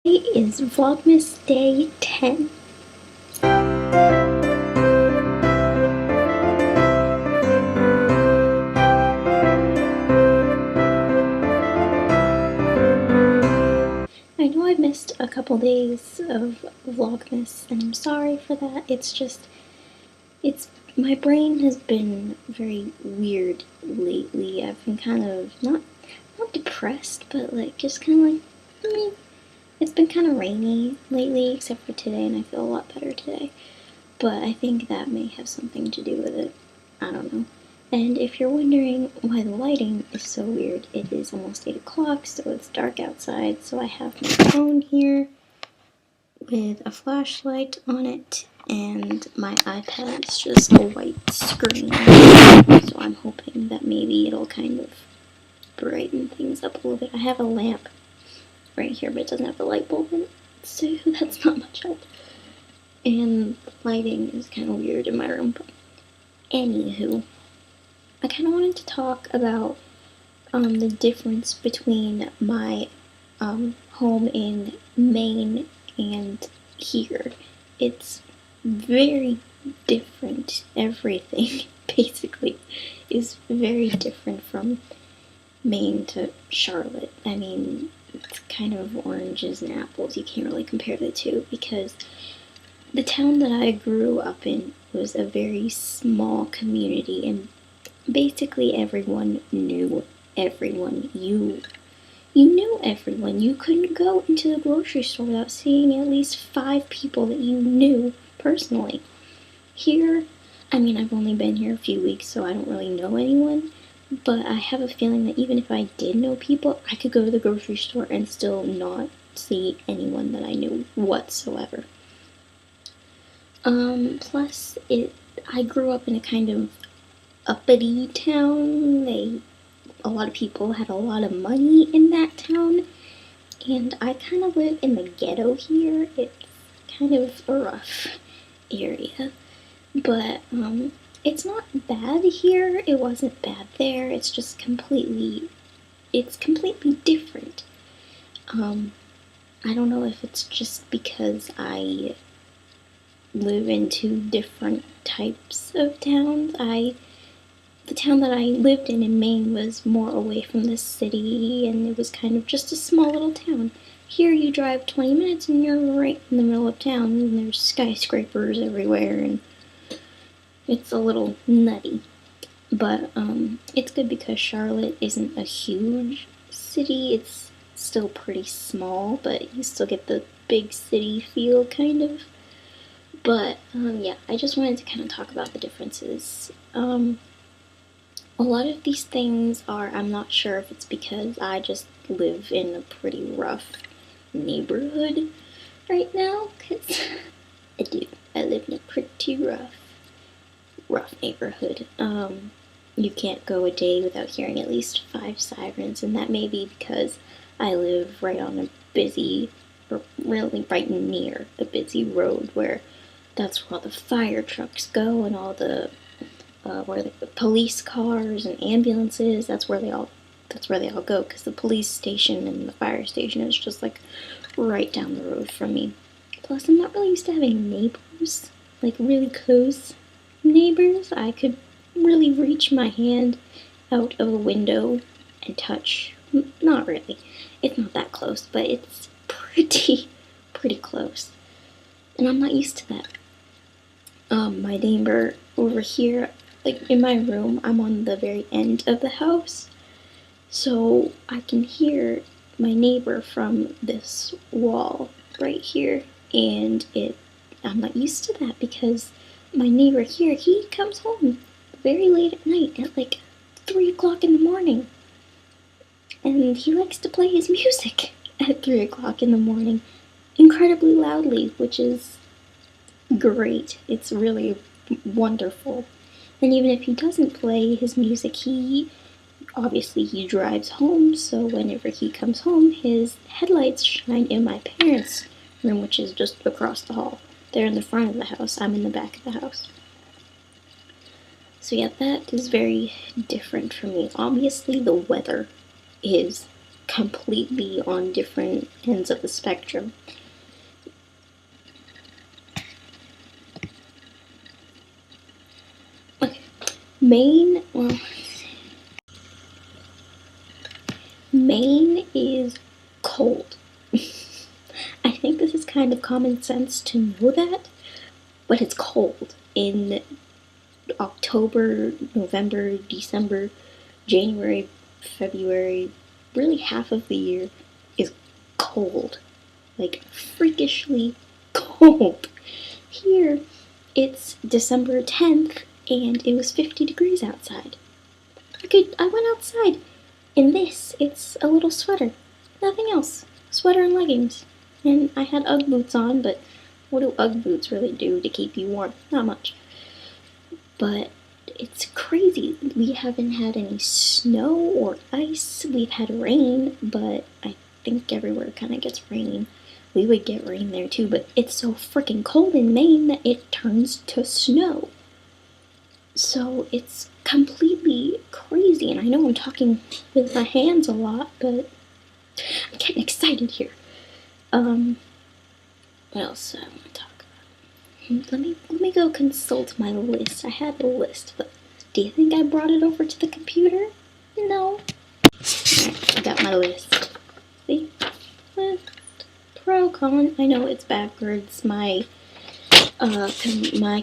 Today is Vlogmas Day 10. I know I missed a couple days of Vlogmas, and I'm sorry for that. My brain has been very weird lately. I've been kind of, not depressed, but just kind of it's been kind of rainy lately, except for today, and I feel a lot better today. But I think that may have something to do with it. I don't know. And if you're wondering why the lighting is so weird, it is almost 8 o'clock, so it's dark outside. So I have my phone here with a flashlight on it, and my iPad is just a white screen. So I'm hoping that maybe it'll kind of brighten things up a little bit. I have a lamp right here, but it doesn't have a light bulb in it, so that's not much help. And the lighting is kind of weird in my room, but anywho, I kind of wanted to talk about the difference between my home in Maine and here. It's very different. Everything basically is very different from Maine to Charlotte. I mean, it's kind of oranges and apples. You can't really compare the two because the town that I grew up in was a very small community, and basically everyone knew everyone. You knew everyone. You couldn't go into the grocery store without seeing at least 5 people that you knew personally. Here, I mean, I've only been here a few weeks, so I don't really know anyone, but I have a feeling that even if I did know people, I could go to the grocery store and still not see anyone that I knew whatsoever. Plus, I grew up in a kind of uppity town. A lot of people had a lot of money in that town, and I kind of live in the ghetto here. It's kind of a rough area, but it's not bad here. It wasn't bad there. It's just completely different. I don't know if it's just because I live in 2 different types of towns. The town that I lived in Maine was more away from the city, and it was kind of just a small little town. Here you drive 20 minutes and you're right in the middle of town, and there's skyscrapers everywhere, and it's a little nutty. But it's good because Charlotte isn't a huge city. It's still pretty small, but you still get the big city feel, kind of. But, yeah, I just wanted to kind of talk about the differences. A lot of these things I'm not sure if it's because I just live in a pretty rough neighborhood right now, because I do. I live in a pretty rough neighborhood. You can't go a day without hearing at least 5 sirens, and that may be because I live right on a busy, or really right near a busy road where that's where all the fire trucks go, and all the where the police cars and ambulances. That's where they all go, because the police station and the fire station is just right down the road from me. Plus, I'm not really used to having neighbors, really close neighbors. I could really reach my hand out of a window and touch. Not really. It's not that close, but it's pretty close. And I'm not used to that. My neighbor over here, in my room, I'm on the very end of the house, so I can hear my neighbor from this wall right here, and I'm not used to that because my neighbor here, he comes home very late at night at 3 o'clock in the morning, and he likes to play his music at 3 o'clock in the morning incredibly loudly, which is great. It's really wonderful. And even if he doesn't play his music, he drives home, so whenever he comes home, his headlights shine in my parents' room, which is just across the hall. They're in the front of the house, I'm in the back of the house. So yeah, that is very different for me. Obviously, the weather is completely on different ends of the spectrum. Okay, Maine, well, Maine is cold. I think this is kind of common sense to know that, but it's cold in October, November, December, January, February, really half of the year is cold. Like freakishly cold. Here, it's December 10th and it was 50 degrees outside. I went outside in this, it's a little sweater. Nothing else. Sweater and leggings. And I had Ugg boots on, but what do Ugg boots really do to keep you warm? Not much. But it's crazy. We haven't had any snow or ice. We've had rain, but I think everywhere kind of gets rain. We would get rain there too, but it's so freaking cold in Maine that it turns to snow. So it's completely crazy, and I know I'm talking with my hands a lot, but I'm getting excited here. What else I want to talk about? Let me go consult my list. I had a list, but do you think I brought it over to the computer? No. Alright, I got my list. See? List. Pro, con. I know it's backwards. My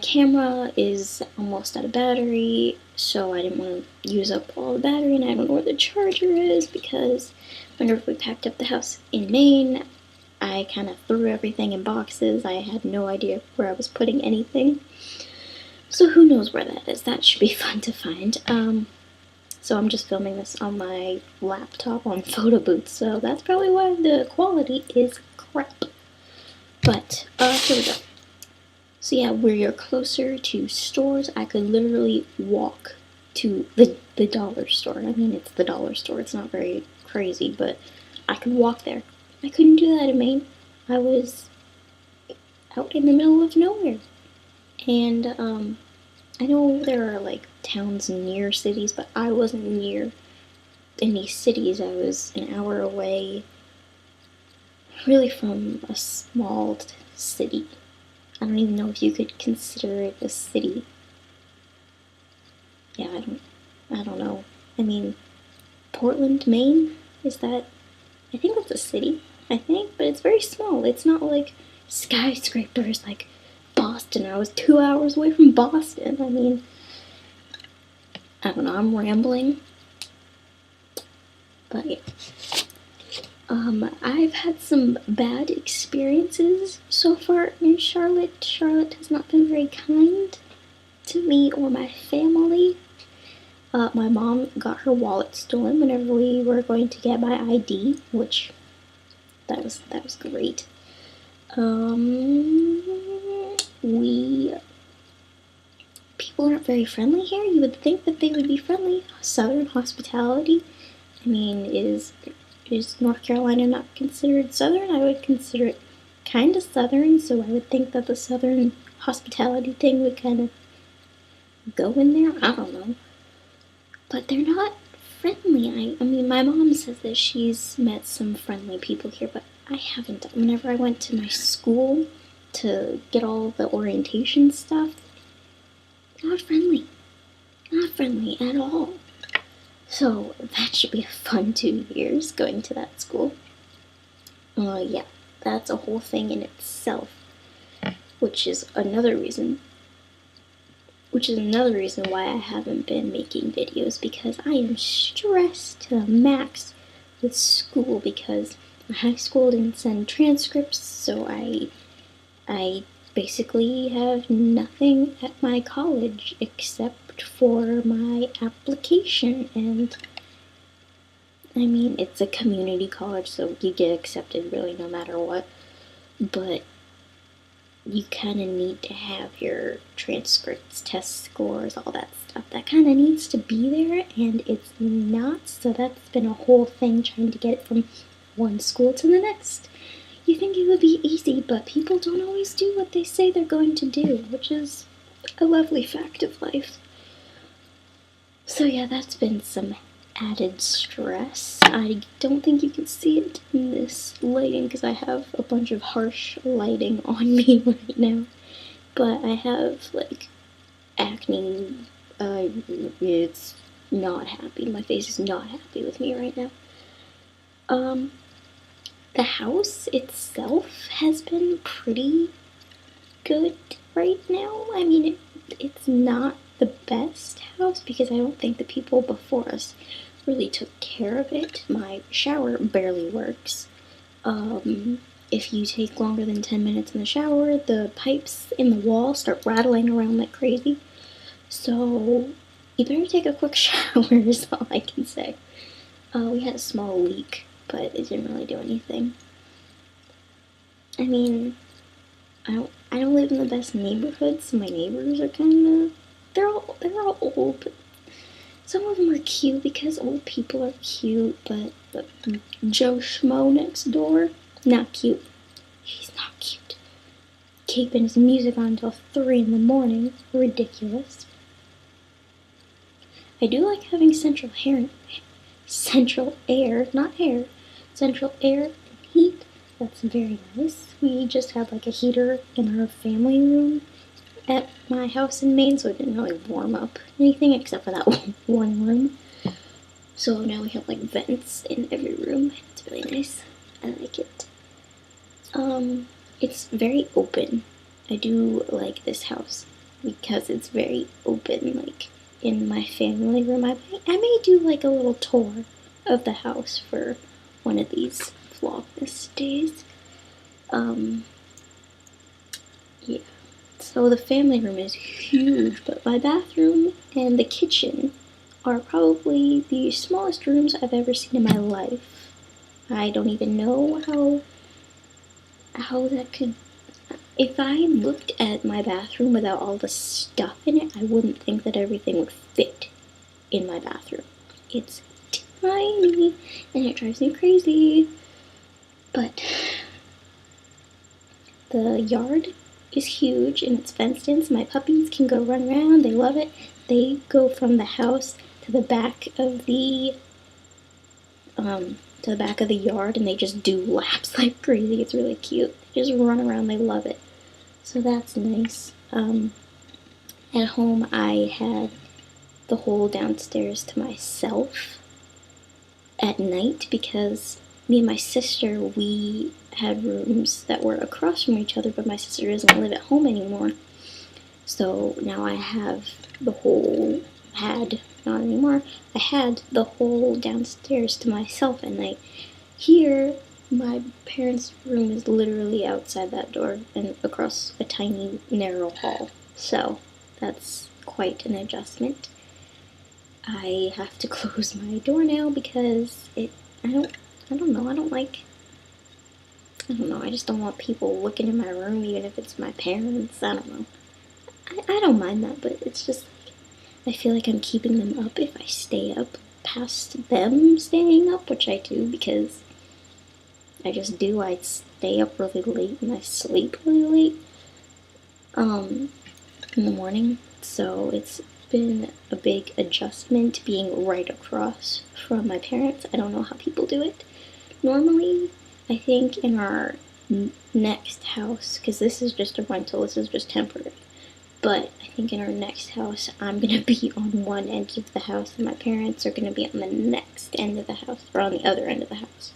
camera is almost out of battery, so I didn't want to use up all the battery, and I don't know where the charger is because whenever we packed up the house in Maine, I kind of threw everything in boxes. I had no idea where I was putting anything. So who knows where that is. That should be fun to find. So I'm just filming this on my laptop on photo booth, so that's probably why the quality is crap. But, here we go. So yeah, where you're closer to stores, I could literally walk to the dollar store. I mean, it's the dollar store. It's not very crazy, but I could walk there. I couldn't do that in Maine. I was out in the middle of nowhere. And, I know there are, like, towns near cities, but I wasn't near any cities. I was an hour away, really, from a small city. I don't even know if you could consider it a city. Yeah, I don't know. I mean, Portland, Maine? Is that... I think that's a city, I think, but it's very small. It's not like skyscrapers like Boston. I was 2 hours away from Boston. I mean, I don't know, I'm rambling. But yeah. I've had some bad experiences so far in Charlotte. Charlotte has not been very kind to me or my family. My mom got her wallet stolen whenever we were going to get my ID, which that was great. People aren't very friendly here. You would think that they would be friendly. Southern hospitality. I mean, is North Carolina not considered Southern? I would consider it kind of Southern, so I would think that the Southern hospitality thing would kind of go in there. I don't know. But they're not friendly. I mean, my mom says that she's met some friendly people here, but I haven't. Whenever I went to my school to get all the orientation stuff, not friendly. Not friendly at all. So that should be a fun 2 years going to that school. Yeah, that's a whole thing in itself, which is another reason why I haven't been making videos, because I am stressed to the max with school because my high school didn't send transcripts, so I basically have nothing at my college except for my application, and I mean, it's a community college, so you get accepted really no matter what, but you kind of need to have your transcripts, test scores, all that stuff. That kind of needs to be there, and it's not, so that's been a whole thing trying to get it from one school to the next. You think it would be easy, but people don't always do what they say they're going to do, which is a lovely fact of life. So yeah, that's been some added stress. I don't think you can see it in this lighting because I have a bunch of harsh lighting on me right now. But I have like acne. It's not happy. My face is not happy with me right now. The house itself has been pretty good right now. I mean, it's not the best house because I don't think the people before us really took care of it. My shower barely works. If you take longer than 10 minutes in the shower, the pipes in the wall start rattling around like crazy. So you better take a quick shower is all I can say. We had a small leak, but it didn't really do anything. I mean, I don't live in the best neighborhood, so my neighbors are they're all old, but some of them are cute because old people are cute, but Joe Schmo next door, not cute. He's not cute. Keeping his music on until 3 in the morning, ridiculous. I do like having central air, not hair, central air and heat. That's very nice. We just had like a heater in our family room at my house in Maine, so it didn't really warm up anything except for that one room. So now we have like vents in every room. It's really nice. I like it. It's very open. I do like this house because it's very open. Like in my family room, I may do like a little tour of the house for one of these Vlogmas days. Yeah. So the family room is huge, but my bathroom and the kitchen are probably the smallest rooms I've ever seen in my life. I don't even know how that could... If I looked at my bathroom without all the stuff in it, I wouldn't think that everything would fit in my bathroom. It's tiny, and it drives me crazy. But the yard is huge, and it's fenced in, so my puppies can go run around. They love it. They go from the house to the back of the yard, and they just do laps like crazy. It's really cute. They just run around. They love it. So that's nice. At home, I had the whole downstairs to myself at night because me and my sister, we had rooms that were across from each other, but my sister doesn't live at home anymore. So now I have not anymore. I had the whole downstairs to myself at night. Here, my parents' room is literally outside that door and across a tiny, narrow hall. So that's quite an adjustment. I have to close my door now because I just don't want people looking in my room, even if it's my parents. I don't know. I don't mind that, but it's just, I feel like I'm keeping them up if I stay up past them staying up, which I do because I just do. I stay up really late and I sleep really late in the morning, so it's been a big adjustment being right across from my parents. I don't know how people do it. Normally, I think in our next house, because this is just a rental, this is just temporary, but I think in our next house, I'm going to be on one end of the house, and my parents are going to be on the next end of the house, or on the other end of the house.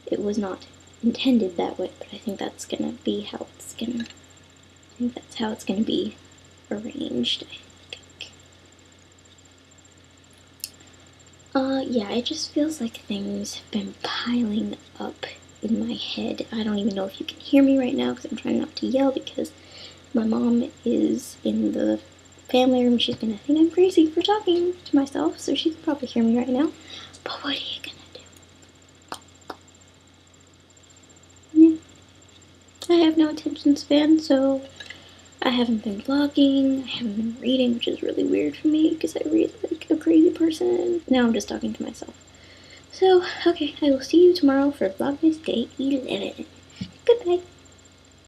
It was not intended that way, but I think that's going to be how it's going to, I think that's how it's going to be arranged, I think. Yeah, it just feels like things have been piling up in my head. I don't even know if you can hear me right now because I'm trying not to yell because my mom is in the family room. She's gonna think I'm crazy for talking to myself, so she can probably hear me right now. But what are you gonna do? Yeah. I have no attention span, so I haven't been vlogging, I haven't been reading, which is really weird for me because I read like a crazy person. Now I'm just talking to myself. So, okay, I will see you tomorrow for Vlogmas Day 11. Goodbye.